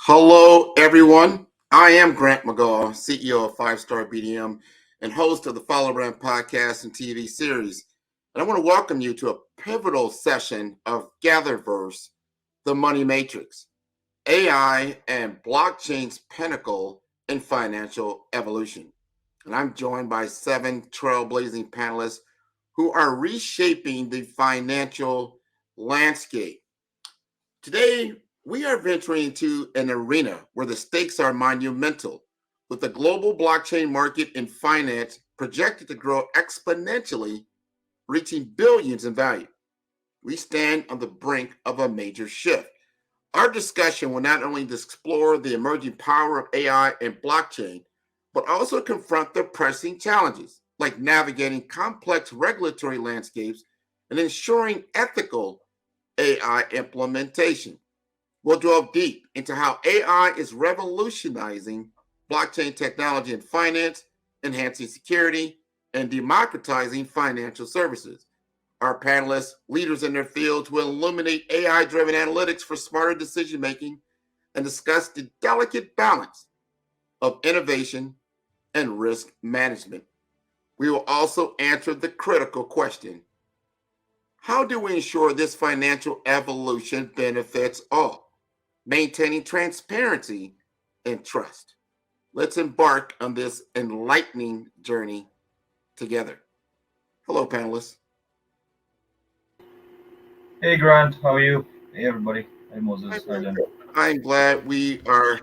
Hello, everyone. I am Grant McGaw, CEO of Five Star BDM and host of the Follow Brand podcast and TV series. And I want to welcome you to a pivotal session of GatherVerse, the Money Matrix, AI and blockchain's pinnacle in financial evolution. And I'm joined by 7 trailblazing panelists who are reshaping the financial landscape. Today, we are venturing into an arena where the stakes are monumental, with the global blockchain market in finance projected to grow exponentially, reaching billions in value. We stand on the brink of a major shift. Our discussion will not only explore the emerging power of AI and blockchain, but also confront the pressing challenges like navigating complex regulatory landscapes and ensuring ethical AI implementation. We'll delve deep into how AI is revolutionizing blockchain technology in finance, enhancing security, and democratizing financial services. Our panelists, leaders in their fields, will illuminate AI driven analytics for smarter decision making and discuss the delicate balance of innovation and risk management. We will also answer the critical question: how do we ensure this financial evolution benefits all, maintaining transparency and trust? Let's embark on this enlightening journey together. Hello, panelists. Hey Grant, how are you? Hey everybody. Hey I'm, Moses. Hi Len. I'm glad we are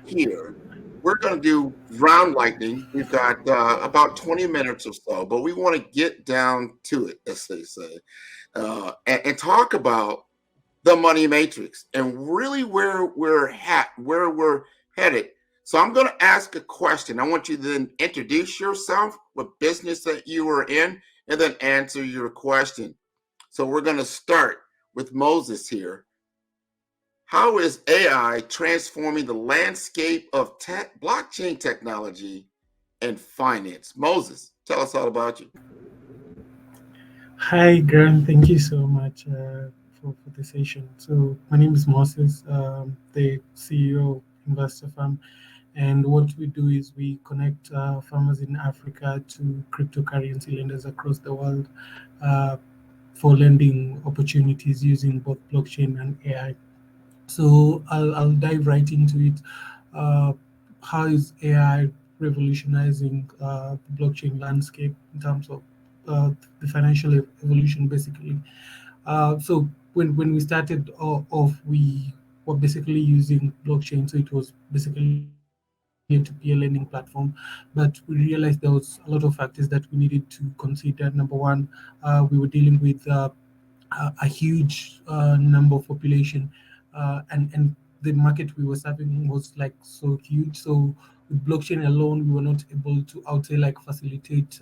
here. We're going to do round lightning. We've got about 20 minutes or so, but we want to get down to it, as they say, and talk about the money matrix and really where we're headed. So I'm going to ask a question. I want you to then introduce yourself, what business that you are in, and then answer your question. So we're going to start with Moses here. How is AI transforming the landscape of blockchain technology and finance? Moses, tell us all about you. Hi, Graham. Thank you so much for the session. So, my name is Moses, the CEO of Investor Farm. And what we do is we connect farmers in Africa to cryptocurrency lenders across the world uh, for lending opportunities using both blockchain and AI. So, I'll dive right into it. Uh, how is AI revolutionizing the blockchain landscape in terms of the financial evolution, basically? So when we started off, we were basically using blockchain, so it was basically a peer-to-peer lending platform. But we realized there was a lot of factors that we needed to consider. Number one, we were dealing with a huge number of population, and the market we were serving was like so huge. So with blockchain alone, we were not able to, I would say, like facilitate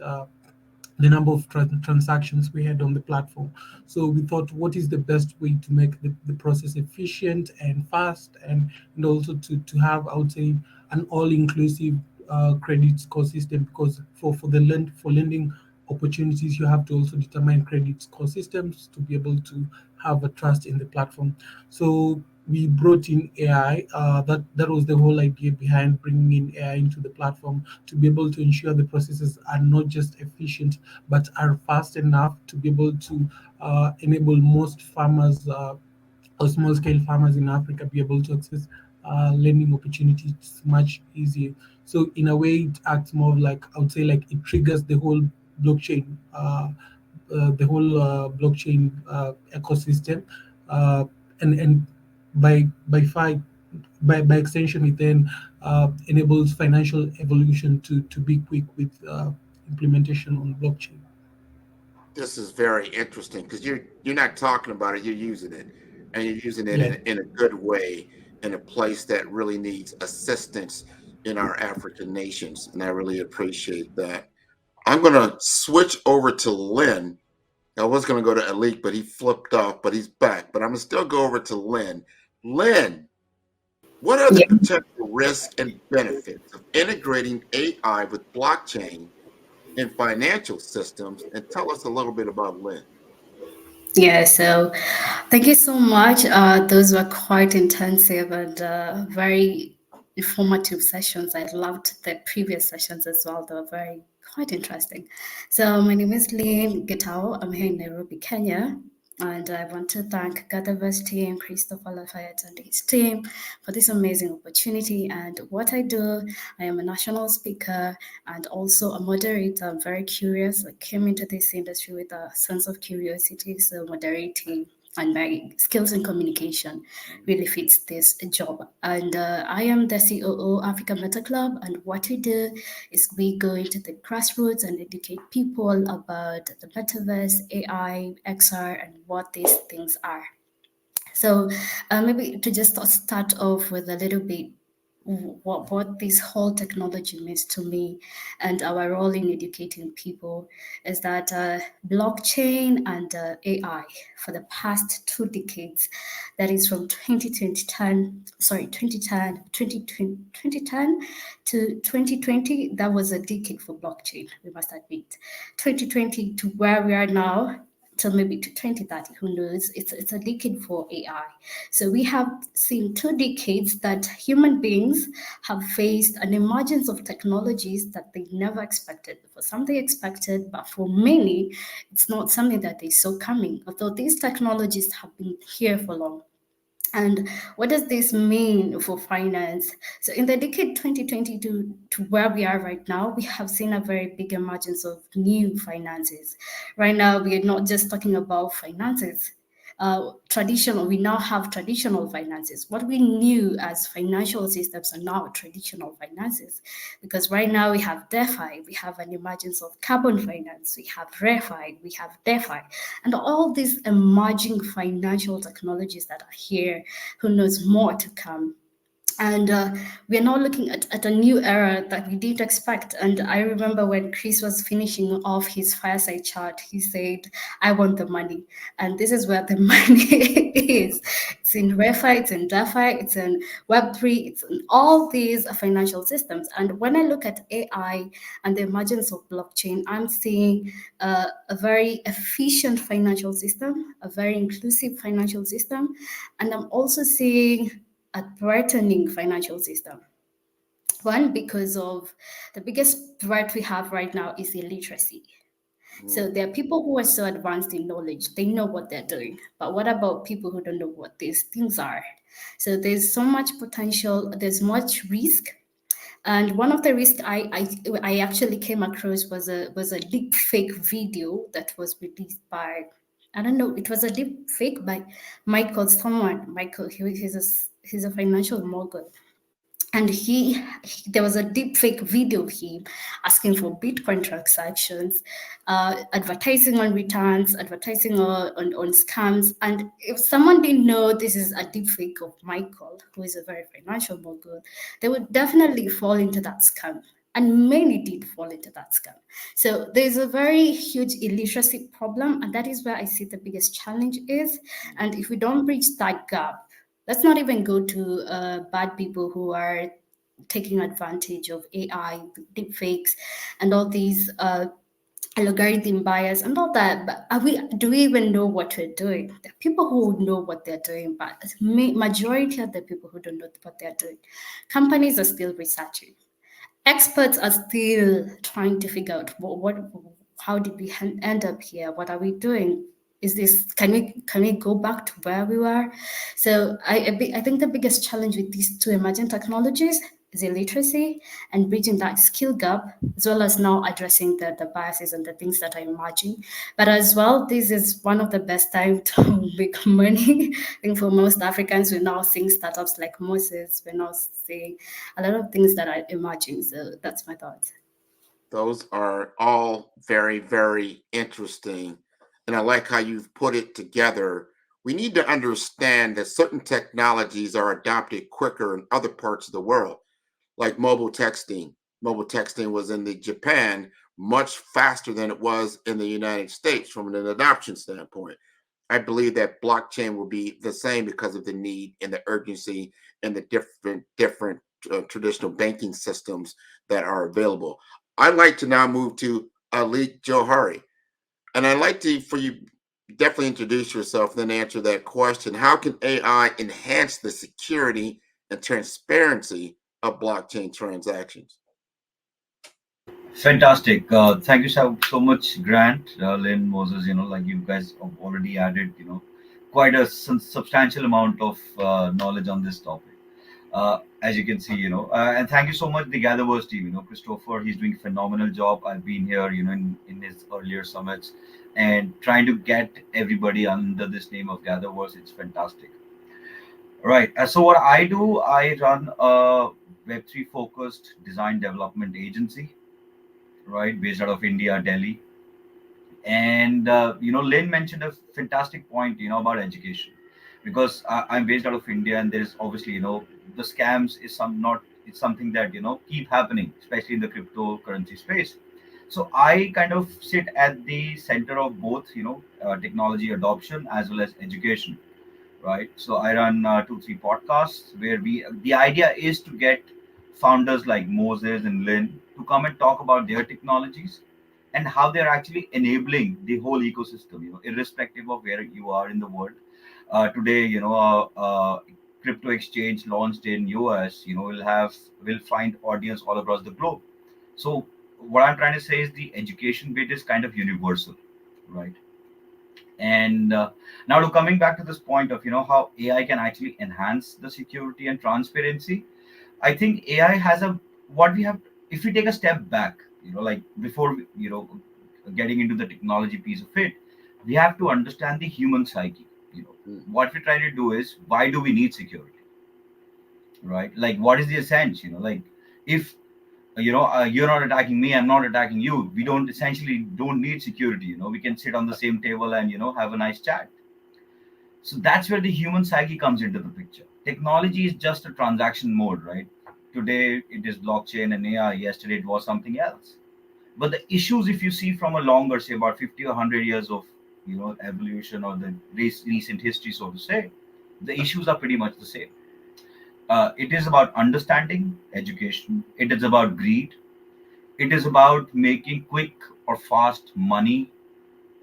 the number of transactions we had on the platform. So we thought, what is the best way to make the process efficient and fast, and also to have, I would say, an all-inclusive credit score system, because for lending opportunities, you have to also determine credit score systems to be able to have a trust in the platform. So we brought in AI. That was the whole idea behind bringing in AI into the platform, to be able to ensure the processes are not just efficient but are fast enough to be able to enable most farmers or small scale farmers in Africa be able to access lending opportunities much easier. So in a way, it acts more of like, I would say, like it triggers blockchain, the whole blockchain ecosystem, uh, and by by extension, it then enables financial evolution to be quick with implementation on blockchain. This is very interesting because you're not talking about it, you're using it, and you're using it Yeah. in a good way in a place that really needs assistance in our African nations, and I really appreciate that. I'm going to switch over to Lynn. I was going to go to Alik, but he flipped off, but he's back. But I'm going to still go over to Lynn. Lynn, what are the Yeah. potential risks and benefits of integrating AI with blockchain in financial systems? And tell us a little bit about Lynn. Yeah, so thank you so much. Those were quite intensive and very informative sessions. I loved the previous sessions as well. They were very quite interesting. So my name is Lynn Gitao. I'm here in Nairobi, Kenya. And I want to thank GatherVerse team, Christopher Lafayette and his team for this amazing opportunity. And what I do, I am a national speaker and also a moderator. I'm very curious. I came into this industry with a sense of curiosity, so moderating and my skills in communication really fits this job. And I am the COO Africa Meta Club, and what we do is we go into the grassroots and educate people about the metaverse, AI, XR, and what these things are. So maybe to just start off with a little bit what this whole technology means to me and our role in educating people is that blockchain and AI for the past 2 decades, that is from 2010 to 2020, that was a decade for blockchain, we must admit. 2020 to where we are now, till maybe to 2030, who knows? It's a decade for AI. So we have seen 2 decades that human beings have faced an emergence of technologies that they never expected. For some they expected, but for many, it's not something that they saw coming, although these technologies have been here for long. And what does this mean for finance? So, in the decade 2020 to where we are right now, we have seen a very big emergence of new finances. Right now, we are not just talking about finances. We now have traditional finances. What we knew as financial systems are now traditional finances, because right now we have DeFi, we have an emergence of carbon finance, we have ReFi, we have DeFi, and all these emerging financial technologies that are here. Who knows more to come? And we're now looking at a new era that we didn't expect. And I remember when Chris was finishing off his fireside chat, he said, I want the money. And this is where the money is. It's in ReFi, it's in DeFi, it's in Web3, it's in all these financial systems. And when I look at AI and the emergence of blockchain, I'm seeing a very efficient financial system, a very inclusive financial system. And I'm also seeing a threatening financial system. One, because of the biggest threat we have right now is illiteracy. So there are people who are so advanced in knowledge, they know what they're doing. But what about people who don't know what these things are? So there's so much potential, there's much risk. And one of the risks I actually came across was a deep fake video that was released by, I don't know, it was a deep fake by Michael someone. Michael, he's a financial mogul. And there was a deep fake video of him asking for Bitcoin transactions, advertising on returns, advertising on scams. And if someone didn't know this is a deep fake of Michael, who is a very financial mogul, they would definitely fall into that scam. And many did fall into that scam. So there's a very huge illiteracy problem, and that is where I see the biggest challenge is. And if we don't bridge that gap, let's not even go to bad people who are taking advantage of AI, deepfakes, and all these algorithm bias and all that. But do we even know what we're doing? There are people who know what they're doing, but majority of the people who don't know what they're doing. Companies are still researching. Experts are still trying to figure out how did we end up here? What are we doing? Is this can we go back to where we were? So I think the biggest challenge with these two emerging technologies is illiteracy and bridging that skill gap, as well as now addressing the biases and the things that are emerging. But as well, this is one of the best time to make money. I think for most Africans, we're now seeing startups like Moses. We're now seeing a lot of things that are emerging. So that's my thoughts. Those are all very, very interesting. And I like how you've put it together. We need to understand that certain technologies are adopted quicker in other parts of the world, like mobile texting. Mobile texting was in the Japan much faster than it was in the United States from an adoption standpoint. I believe that blockchain will be the same because of the need and the urgency and the different traditional banking systems that are available. I'd like to now move to Ali Johari, and I'd like to for you. definitely introduce yourself, then answer that question. How can AI enhance the security and transparency of blockchain transactions? Fantastic. Thank you so much, Grant, Lynn, Moses. Like you guys have already added, quite a substantial amount of knowledge on this topic. As you can see, and thank you so much, the GatherVerse team. Christopher, he's doing a phenomenal job. I've been here, in his earlier summits and trying to get everybody under this name of GatherVerse. It's fantastic. Right. So what I do, I run a Web3 focused design development agency, right, based out of India, Delhi. And Lynn mentioned a fantastic point, about education, because I'm based out of India, and there's obviously, the scams is some not it's something that keep happening, especially in the cryptocurrency space. So I kind of sit at the center of both, technology adoption as well as education, right? So I run 2 3 podcasts where the idea is to get founders like Moses and Lynn to come and talk about their technologies and how they're actually enabling the whole ecosystem, irrespective of where you are in the world. Today, crypto exchange launched in US, will find audience all across the globe. So what I'm trying to say is the education bit is kind of universal, right? And now to coming back to this point of how AI can actually enhance the security and transparency. I think AI has a what we have if we take a step back, like before getting into the technology piece of it, we have to understand the human psyche. What we're trying to do is, why do we need security, right? Like, what is the essence? Like, if you're not attacking me, I'm not attacking you, we don't essentially don't need security. We can sit on the same table and have a nice chat. So that's where the human psyche comes into the picture. Technology is just a transaction mode, right? Today it is blockchain and AI. Yesterday it was something else. But the issues, if you see from a longer, say about 50 or 100 years of evolution, or the recent history, so to say, the issues are pretty much the same. It is about understanding, education. It is about greed. It is about making quick or fast money,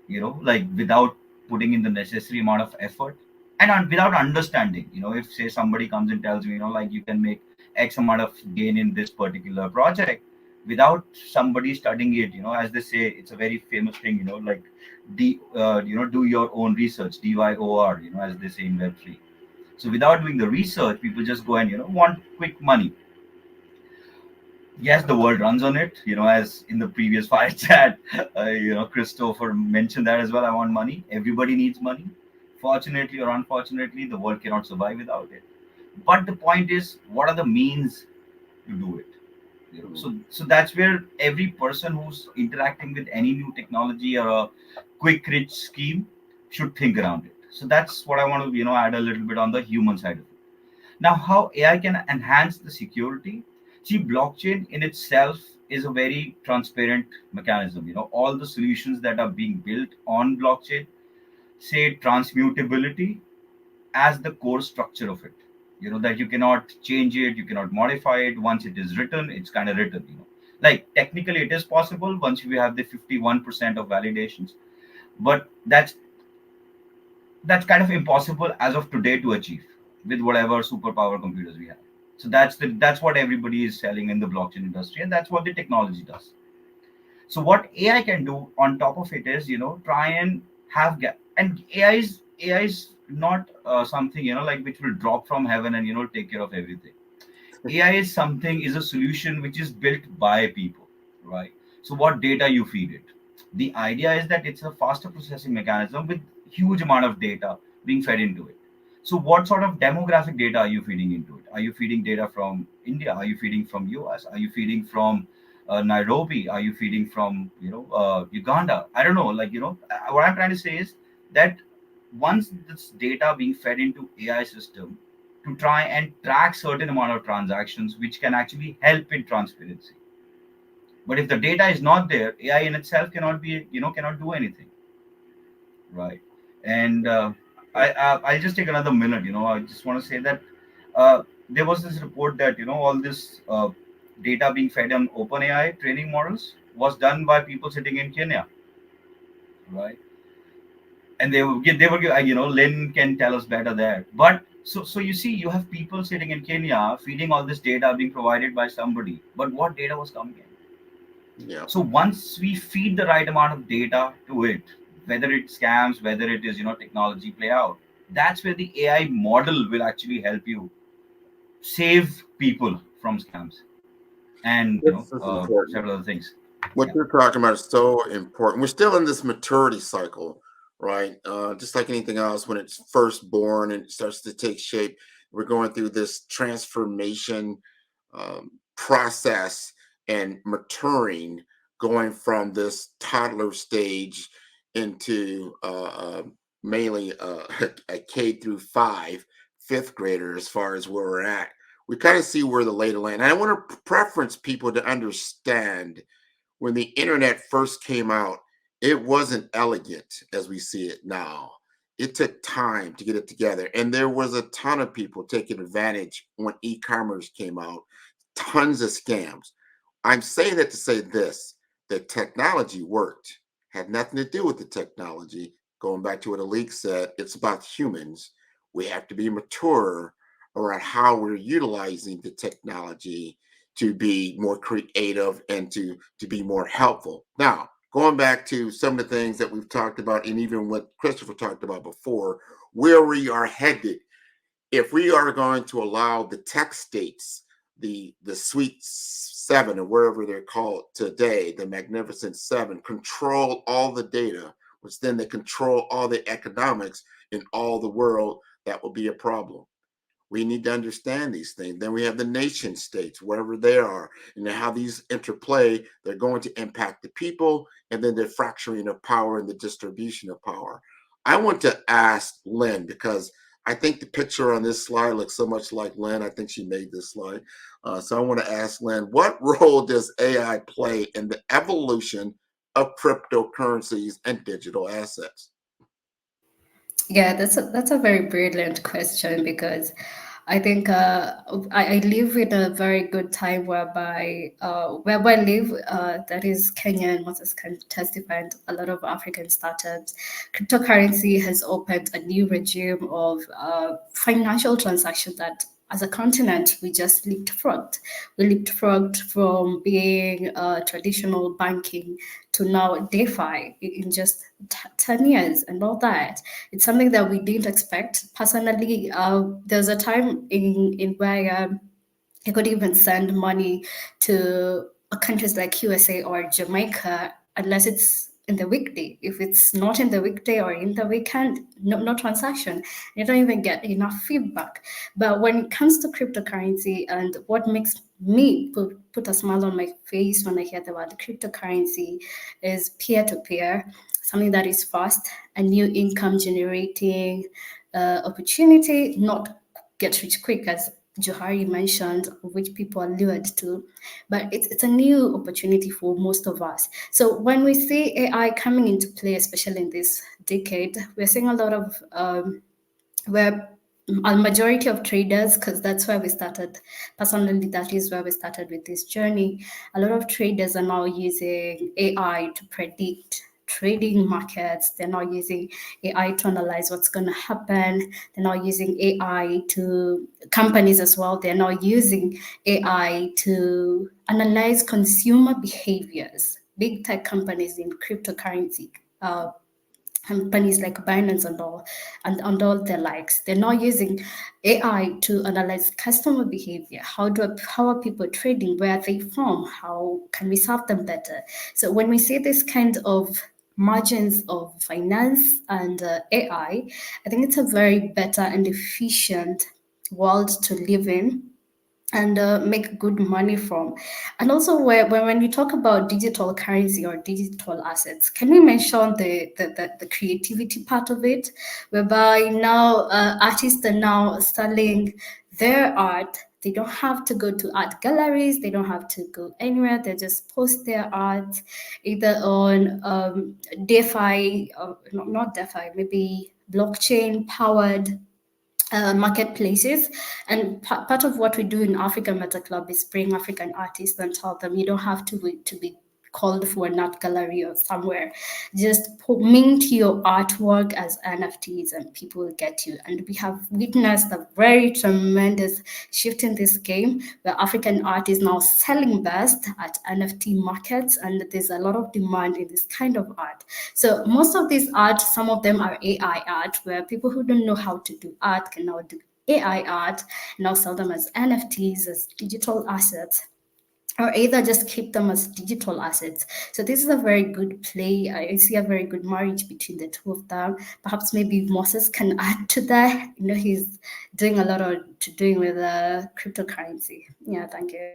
like without putting in the necessary amount of effort, and without understanding. If say somebody comes and tells you, like, you can make X amount of gain in this particular project, without somebody studying it, as they say, it's a very famous thing, like do your own research, DYOR, as they say in Web3. So without doing the research, people just go and want quick money. Yes, the world runs on it, as in the previous fire chat, Christopher mentioned that as well. I want money. Everybody needs money. Fortunately or unfortunately, the world cannot survive without it. But the point is, what are the means to do it? So that's where every person who's interacting with any new technology or a quick rich scheme should think around it. So that's what I want to add a little bit on the human side of it. Now, how AI can enhance the security? See, blockchain in itself is a very transparent mechanism. All the solutions that are being built on blockchain say transmutability as the core structure of it. That you cannot change it, you cannot modify it. Once it is written, it's kind of written. Like, technically, it is possible once we have the 51% of validations, but that's kind of impossible as of today to achieve with whatever superpower computers we have. So that's what everybody is selling in the blockchain industry, and that's what the technology does. So what AI can do on top of it is, try and have and AI is not something, like, which will drop from heaven and take care of everything. AI is a solution which is built by people, right? So what data you feed it. The idea is that it's a faster processing mechanism with huge amount of data being fed into it. So what sort of demographic data are you feeding into it? Are you feeding data from India? Are you feeding from US? Are you feeding from Nairobi? Are you feeding from Uganda? I don't know. Like, what I'm trying to say is that once this data being fed into AI system to try and track certain amount of transactions, which can actually help in transparency. But if the data is not there, AI in itself cannot be, cannot do anything, right? And I'll just take another minute. I just want to say that there was this report that all this data being fed on OpenAI training models was done by people sitting in Kenya, right? And Lynn can tell us better there. But so you see, you have people sitting in Kenya feeding all this data being provided by somebody. But what data was coming in? Yeah. So once we feed the right amount of data to it, whether it scams, whether it is technology play out, that's where the AI model will actually help you save people from scams and This is important. several other things. What Yeah. you're talking about is so important. We're still in this maturity cycle, right? Just like anything else, when it's first born and it starts to take shape, we're going through this transformation process and maturing, going from this toddler stage into mainly a K through five, fifth grader, as far as where we're at. We kind of see where the lay of the land. And I want to preference people to understand when the internet first came out, it wasn't elegant as we see it now. It took time to get it together. And there was a ton of people taking advantage when e commerce came out, tons of scams. I'm saying that to say this: the technology worked, had nothing to do with the technology. Going back to what Alik said, it's about humans. We have to be mature around how we're utilizing the technology to be more creative and to be more helpful. Now, going back to some of the things that we've talked about, and even what Christopher talked about before, where we are headed, if we are going to allow the tech states, the sweet seven or wherever they're called today, the magnificent seven, control all the data, which then they control all the economics in all the world, that will be a problem. We need to understand these things. Then we have the nation states, wherever they are, and how these interplay. They're going to impact the people, and then the fracturing of power and the distribution of power. I want to ask Lynn, because I think the picture on this slide looks so much like Lynn. I think she made this slide. So I want to ask Lynn, what role does AI play in the evolution of cryptocurrencies and digital assets? Yeah, that's a very brilliant question, because I think I live in a very good time whereby where I live, that is Kenya, and Moses can testify, and a lot of African startups, cryptocurrency has opened a new regime of financial transactions that, as a continent, we just leapfrogged. We leapfrogged from being traditional banking to now DeFi in just 10 years and all that. It's something that we didn't expect. Personally, there's a time in where you could even send money to countries like USA or Jamaica unless it's in the weekday. If it's not in the weekday or in the weekend, no transaction. You don't even get enough feedback. But when it comes to cryptocurrency, and what makes me put a smile on my face when I hear the word cryptocurrency, is peer-to-peer, something that is fast, a new income generating opportunity, not get rich quick, as Johari mentioned, which people are lured to, but it's a new opportunity for most of us. So when we see AI coming into play, especially in this decade, we're seeing a lot of where a majority of traders, because that's where we started. Personally, that is where we started with this journey. A lot of traders are now using AI to predict trading markets. They're now using AI to analyze what's going to happen. They're now using AI to companies as well. They're now using AI to analyze consumer behaviors. Big tech companies in cryptocurrency. Companies like Binance and all their likes, they're now using AI to analyze customer behavior. How are people trading? Where are they from? How can we serve them better? So when we see this kind of margins of finance and AI, I think it's a very better and efficient world to live in and make good money from. And also, when we talk about digital currency or digital assets, can we mention the creativity part of it, whereby now artists are now selling their art. They don't have to go to art galleries. They don't have to go anywhere. They just post their art either on DeFi, or not DeFi, maybe blockchain powered marketplaces. And part of what we do in African Meta Club is bring African artists and tell them you don't have to wait to be called for an art gallery or somewhere. Just mint your artwork as NFTs and people will get you. And we have witnessed a very tremendous shift in this game where African art is now selling best at NFT markets, and there's a lot of demand in this kind of art. So most of these art, some of them are AI art, where people who don't know how to do art can now do AI art, and now sell them as NFTs, as digital assets, or either just keep them as digital assets. So this is a very good play. I see a very good marriage between the two of them. Perhaps maybe Moses can add to that. He's doing a lot of doing with cryptocurrency. Yeah, thank you.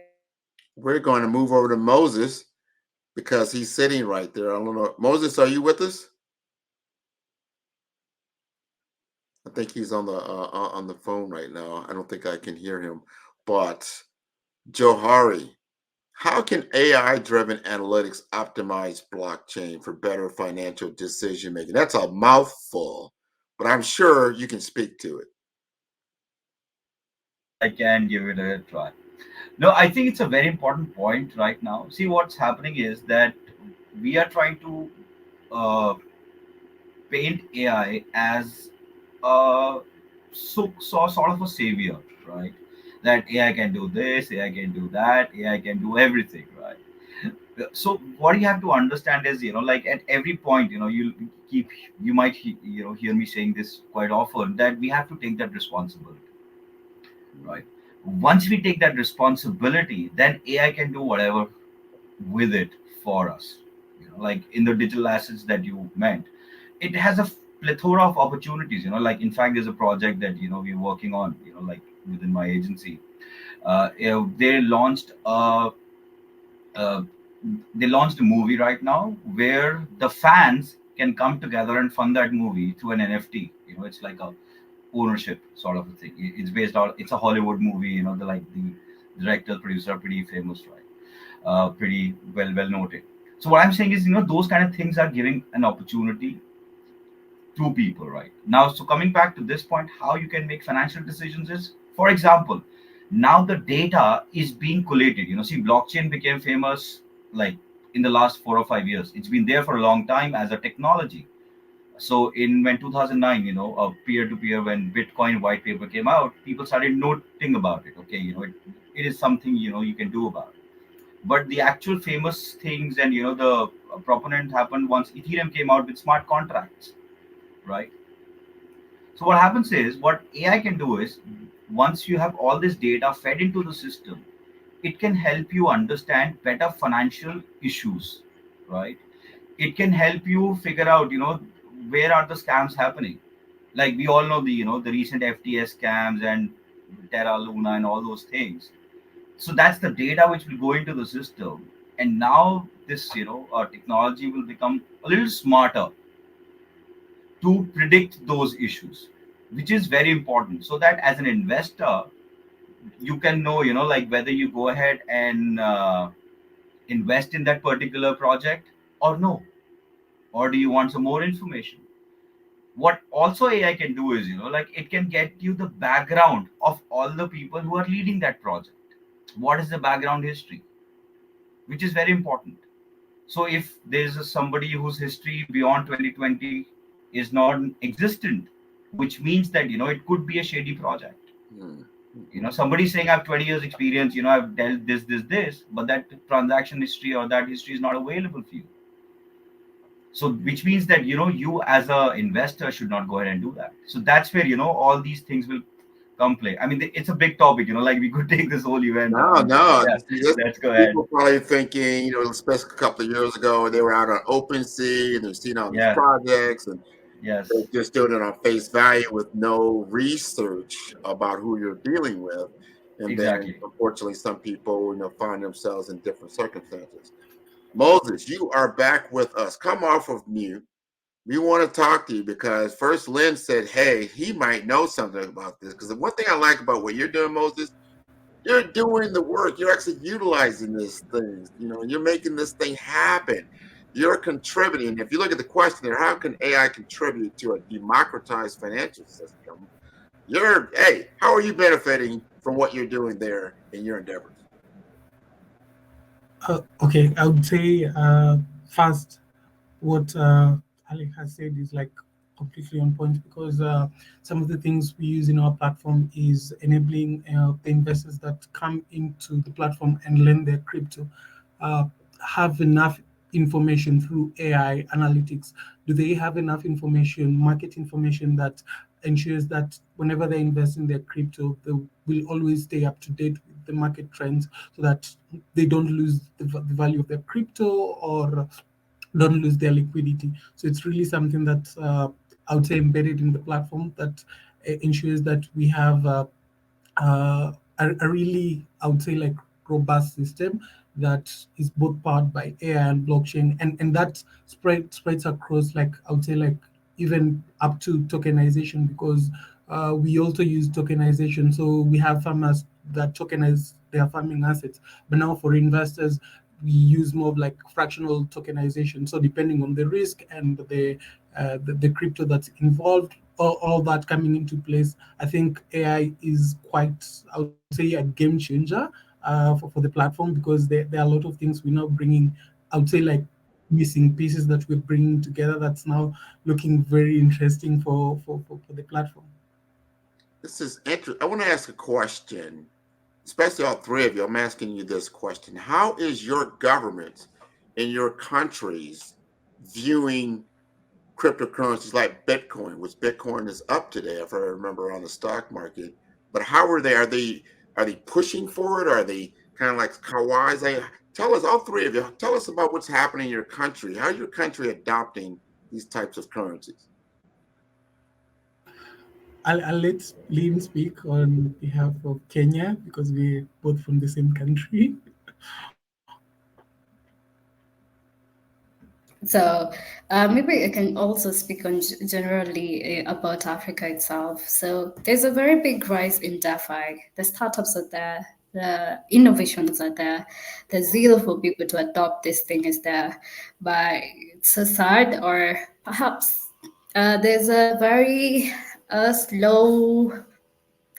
We're going to move over to Moses because he's sitting right there. I don't know. Moses, are you with us? I think he's on the phone right now. I don't think I can hear him. But Johari, how can AI-driven analytics optimize blockchain for better financial decision making? That's a mouthful, but I'm sure you can speak to it. I can give it a try. No, I think it's a very important point right now. See, what's happening is that we are trying to uh, paint AI as sort of a savior, right? That AI can do this, AI can do that, AI can do everything, right? So what you have to understand is, like at every point, you might hear me saying this quite often, that we have to take that responsibility, right? Once we take that responsibility, then AI can do whatever with it for us. Like in the digital assets that you meant, it has a plethora of opportunities. Like in fact, there's a project that we're working on. Like within my agency, they launched uh, a movie right now where the fans can come together and fund that movie through an NFT. It's like a ownership sort of a thing. It's based on, it's a Hollywood movie. The director, producer are pretty famous, right? Pretty well noted. So what I'm saying is, those kind of things are giving an opportunity to people right now. So coming back to this point, how you can make financial decisions is, for example, now the data is being collated. See, blockchain became famous like in the last 4 or 5 years. It's been there for a long time as a technology. So in when 2009, peer to peer, when Bitcoin white paper came out, people started noting about it. Okay, it is something you can do about it. But the actual famous things and the proponent happened once Ethereum came out with smart contracts, right? So what happens is, what AI can do is, once you have all this data fed into the system, it can help you understand better financial issues, right? It can help you figure out, where are the scams happening. Like we all know the recent FTS scams and Terra Luna and all those things. So that's the data which will go into the system, and now this technology will become a little smarter to predict those issues, which is very important, so that as an investor you can know, like whether you go ahead and invest in that particular project or no, or do you want some more information. What also AI can do is, like it can get you the background of all the people who are leading that project. What is the background history, which is very important. So if there's somebody whose history beyond 2020 is non-existent, which means that it could be a shady project. Hmm. Somebody saying I have 20 years experience, I've dealt this, but that transaction history or that history is not available for you. So which means that you as a investor should not go ahead and do that. So that's where all these things will come play. I mean, it's a big topic. Like we could take this whole event on, but No. yeah, See, this, let's go ahead. people probably thinking, especially a couple of years ago, they were out on OpenSea and they're seeing all these Yeah. projects and they're Yes. just doing it on face value with no research about who you're dealing with. And then, Exactly. unfortunately, some people, find themselves in different circumstances. Moses, you are back with us. Come off of mute. We want to talk to you because first Lynn said, hey, he might know something about this. Because the one thing I like about what you're doing, Moses, you're doing the work. You're actually utilizing these things. You're making this thing happen. You're contributing. If you look at the question there, how can AI contribute to a democratized financial system? Hey, how are you benefiting from what you're doing there in your endeavors? Okay, I would say first, what Alec has said is like completely on point because some of the things we use in our platform is enabling the investors that come into the platform and lend their crypto uh, have enough information through AI analytics. Do they have enough information, market information that ensures that whenever they invest in their crypto, they will always stay up to date with the market trends so that they don't lose the value of their crypto or don't lose their liquidity. So it's really something that I would say embedded in the platform that ensures that we have a really, I would say, like robust system that is both powered by AI and blockchain, and that spreads across, like I would say, like even up to tokenization because we also use tokenization. So we have farmers that tokenize their farming assets, but now for investors we use more of like fractional tokenization. So depending on the risk and the crypto that's involved, all that coming into place, I think AI is quite, I would say, a game changer for the platform because there are a lot of things we're now bringing, I would say, like missing pieces that we're bringing together that's now looking very interesting for the platform. This is interesting. I want to ask a question, especially all three of you. I'm asking you this question. How is your government in your countries viewing cryptocurrencies like Bitcoin, which Bitcoin is up today, if I remember, on the stock market? But how are they? Are they pushing for it? Are they kind of like kawais? Tell us, all three of you, tell us about what's happening in your country. How is your country adopting these types of currencies? I'll let Lynn speak on behalf of Kenya because we're both from the same country. So maybe I can also speak on generally about Africa itself. So there's a very big rise in DeFi. The startups are there, the innovations are there, the zeal for people to adopt this thing is there. But it's so sad, or perhaps there's a very slow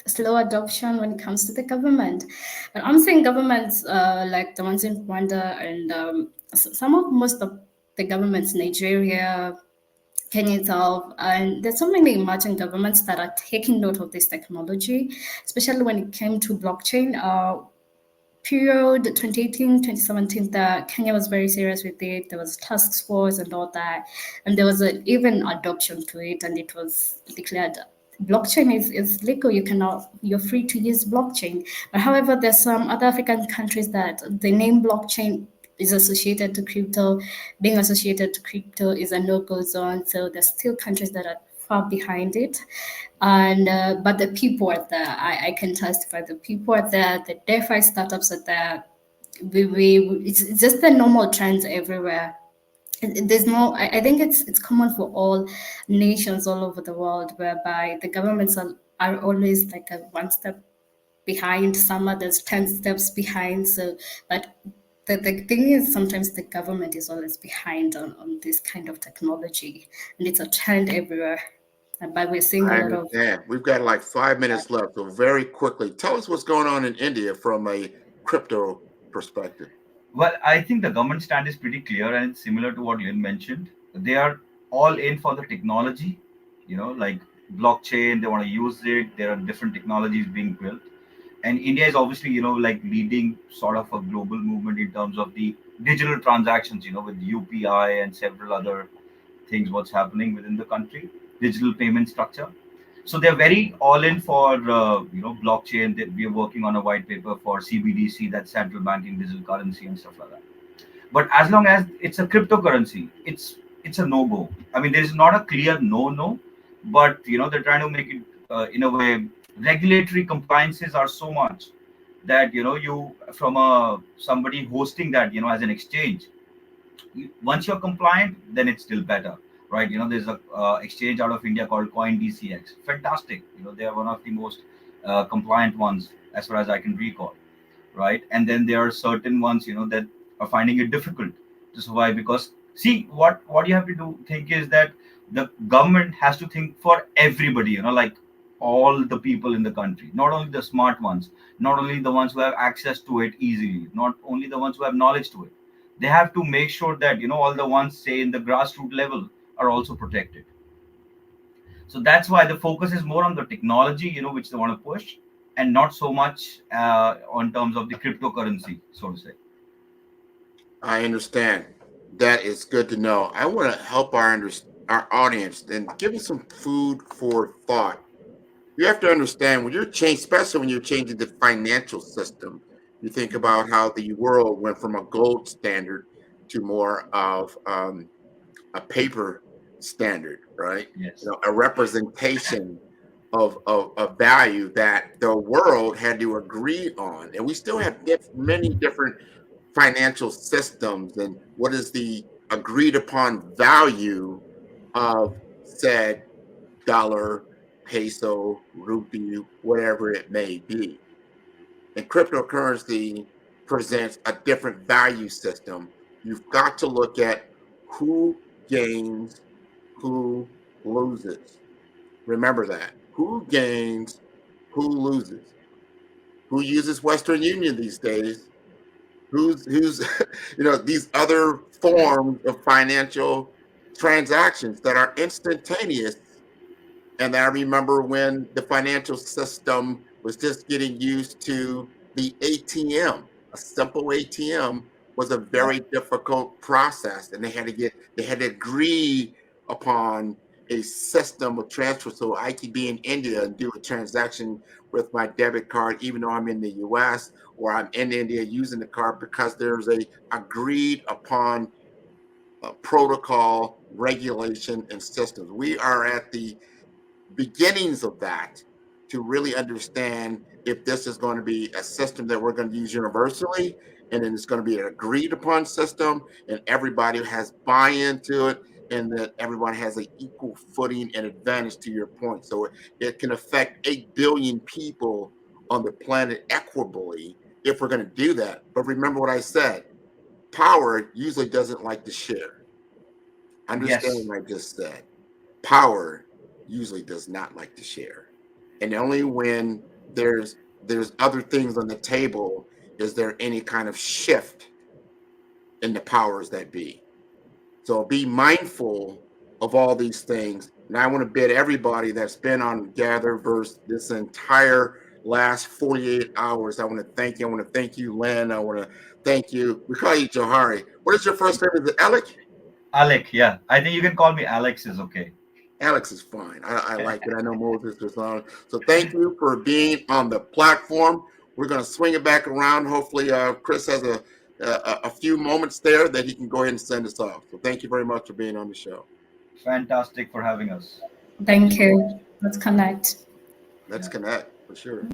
adoption when it comes to the government. But I'm saying governments like the ones in Rwanda and some of most of the governments, Nigeria, Kenya itself, and there's so many emerging governments that are taking note of this technology, especially when it came to blockchain. Period 2018 2017, that Kenya was very serious with it. There was task force and all that, and there was even adoption to it, and it was declared blockchain is legal. You're free to use blockchain. But however, there's some other African countries that the name blockchain is associated to crypto. Being associated to crypto is a no-go zone. So there's still countries that are far behind it. And but the people are there. I can testify the people are there. The DeFi startups are there. It's just the normal trends everywhere. There's no, I think it's common for all nations all over the world, whereby the governments are always like a one step behind, some others 10 steps behind. So but the thing is, sometimes the government is always behind on this kind of technology, and it's a trend everywhere. But we're seeing a I lot of. understand. We've got like 5 minutes left, so very quickly, tell us what's going on in India from a crypto perspective. Well, I think the government stand is pretty clear and it's similar to what Lynn mentioned. They are all in for the technology, like blockchain, they want to use it. There are different technologies being built. And India is obviously, like leading sort of a global movement in terms of the digital transactions, with UPI and several other things, what's happening within the country, digital payment structure. So they're very all in for blockchain. We're working on a white paper for CBDC, that's central banking digital currency and stuff like that. But as long as it's a cryptocurrency, it's a no go. I mean, there's not a clear no, but they're trying to make it in a way. Regulatory compliances are so much that you from a somebody hosting that as an exchange, once you're compliant, then it's still better, right? There's a exchange out of India called CoinDCX. Fantastic. They are one of the most compliant ones as far as I can recall, right? And then there are certain ones, that are finding it difficult to survive because see what you have to do think is that the government has to think for everybody, like all the people in the country, not only the smart ones, not only the ones who have access to it easily, not only the ones who have knowledge to it. They have to make sure that all the ones say in the grassroots level are also protected. So that's why the focus is more on the technology, which they want to push, and not so much on terms of the cryptocurrency, so to say. I understand. That is good to know. I want to help our audience and give us some food for thought. You have to understand when you're changing, especially when you're changing the financial system, you think about how the world went from a gold standard to more of a paper standard, right? Yes. A representation of value that the world had to agree on. And we still have many different financial systems and what is the agreed upon value of said dollar, peso, rupee, whatever it may be. And cryptocurrency presents a different value system. You've got to look at who gains, who loses. Remember that. Who gains, who loses. Who uses Western Union these days? Who's these other forms of financial transactions that are instantaneous. And I remember when the financial system was just getting used to the ATM. A simple ATM was a Yeah. very difficult process, and they had to agree upon a system of transfer so I could be in India and do a transaction with my debit card, even though I'm in the US or I'm in India using the card because there's a agreed upon protocol, regulation, and systems. We are at the beginnings of that to really understand if this is going to be a system that we're going to use universally and then it's going to be an agreed upon system and everybody has buy-in to it and that everyone has an equal footing and advantage to your point. So it can affect 8 billion people on the planet equitably if we're going to do that. But remember what I said, power usually doesn't like to share. Understand Yes. what I just said. Power usually does not like to share. And only when there's other things on the table is there any kind of shift in the powers that be. So be mindful of all these things. And I want to bid everybody that's been on GatherVerse this entire last 48 hours. I want to thank you. I want to thank you, Len. I want to thank you. We call you Johari. What is your first name? Is it Alec? Alec, yeah. I think you can call me Alex, is okay. Alex is fine. I like it. I know Moses was on. So thank you for being on the platform. We're going to swing it back around. Hopefully, Chris has a few moments there that he can go ahead and send us off. So thank you very much for being on the show. Fantastic for having us. Thank so much. you. Let's connect. Let's connect for sure.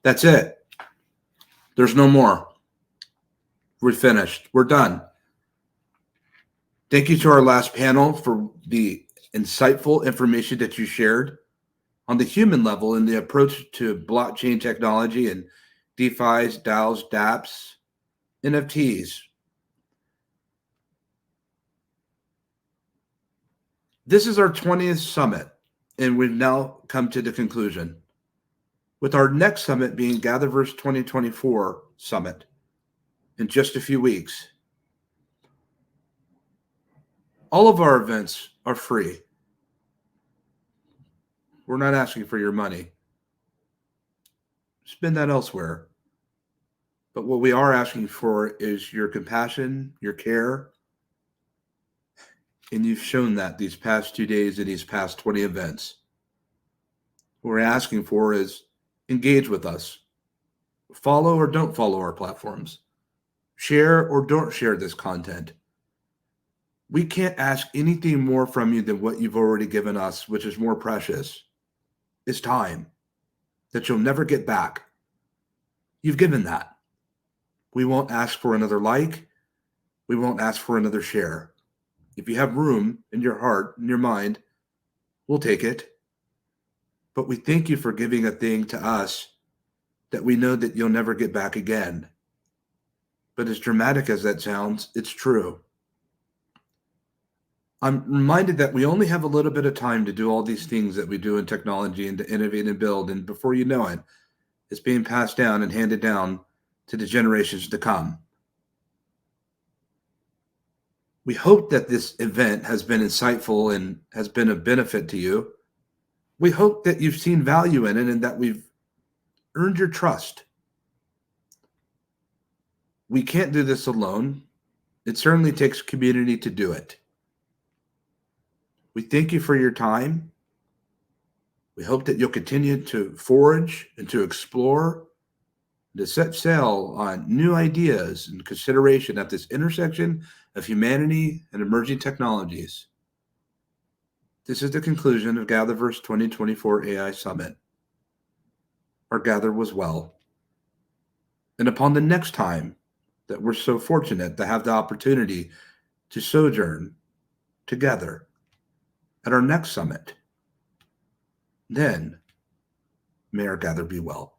That's it. There's no more. We're finished. We're done. Thank you to our last panel for the insightful information that you shared on the human level in the approach to blockchain technology and DeFi's, DAOs, dApps, NFTs. This is our 20th summit, and we've now come to the conclusion, with our next summit being GatherVerse 2024 Summit in just a few weeks. All of our events are free. We're not asking for your money. Spend that elsewhere. But what we are asking for is your compassion, your care, and you've shown that these past 2 days and these past 20 events. What we're asking for is engage with us. Follow or don't follow our platforms. Share or don't share this content. We can't ask anything more from you than what you've already given us, which is more precious. It's time that you'll never get back. You've given that. We won't ask for another like. We won't ask for another share. If you have room in your heart, in your mind, we'll take it. But we thank you for giving a thing to us that we know that you'll never get back again. But as dramatic as that sounds, it's true. I'm reminded that we only have a little bit of time to do all these things that we do in technology and to innovate and build. And before you know it, it's being passed down and handed down to the generations to come. We hope that this event has been insightful and has been of benefit to you. We hope that you've seen value in it and that we've earned your trust. We can't do this alone. It certainly takes community to do it. We thank you for your time. We hope that you'll continue to forage and to explore, to set sail on new ideas and consideration at this intersection of humanity and emerging technologies. This is the conclusion of GatherVerse 2024 AI Summit. Our gather was well. And upon the next time that we're so fortunate to have the opportunity to sojourn together at our next summit, then may our gather be well.